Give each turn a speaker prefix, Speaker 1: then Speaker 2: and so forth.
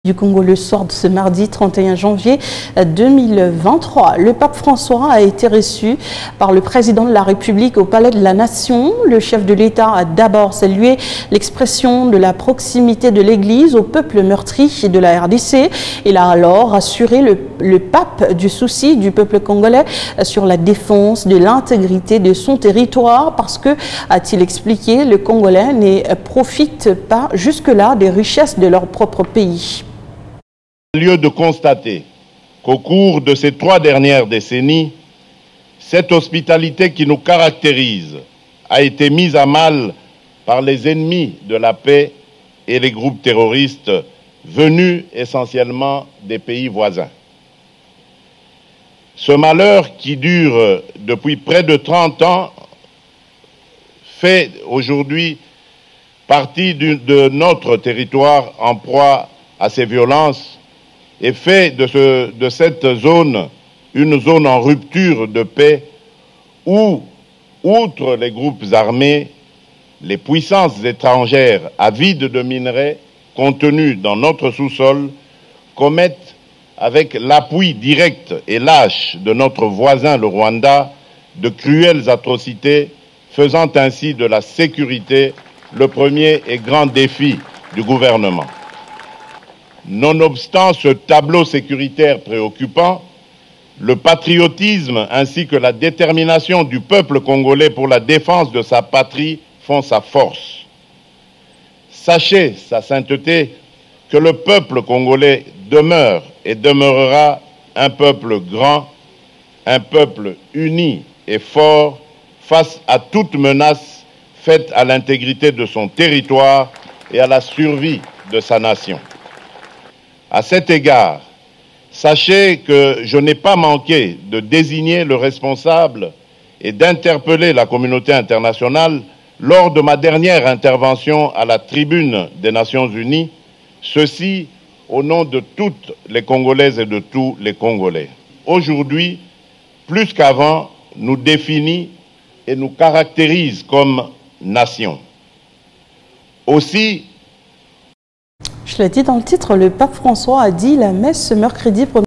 Speaker 1: Du Congo le soir de ce mardi 31 janvier 2023. Le pape François a été reçu par le président de la République au Palais de la Nation. Le chef de l'État a d'abord salué l'expression de la proximité de l'Église au peuple meurtri de la RDC. Il a alors assuré le pape du souci du peuple congolais sur la défense de l'intégrité de son territoire parce que, a-t-il expliqué, le Congolais ne profite pas jusque-là des richesses de leur propre pays.
Speaker 2: Lieu de constater qu'au cours de ces 3 dernières décennies, cette hospitalité qui nous caractérise a été mise à mal par les ennemis de la paix et les groupes terroristes venus essentiellement des pays voisins. Ce malheur qui dure depuis près de 30 ans fait aujourd'hui partie de notre territoire en proie à ces violences et fait de cette zone une zone en rupture de paix où, outre les groupes armés, les puissances étrangères avides de minerais contenus dans notre sous-sol commettent, avec l'appui direct et lâche de notre voisin le Rwanda, de cruelles atrocités, faisant ainsi de la sécurité le premier et grand défi du gouvernement. Nonobstant ce tableau sécuritaire préoccupant, le patriotisme ainsi que la détermination du peuple congolais pour la défense de sa patrie font sa force. Sachez, sa sainteté, que le peuple congolais demeure et demeurera un peuple grand, un peuple uni et fort face à toute menace faite à l'intégrité de son territoire et à la survie de sa nation. À cet égard, sachez que je n'ai pas manqué de désigner le responsable et d'interpeller la communauté internationale lors de ma dernière intervention à la tribune des Nations Unies, ceci au nom de toutes les Congolaises et de tous les Congolais. Aujourd'hui, plus qu'avant, nous définit et nous caractérise comme nation. Aussi,
Speaker 1: je l'ai dit dans le titre, le pape François a dit la messe ce mercredi 1er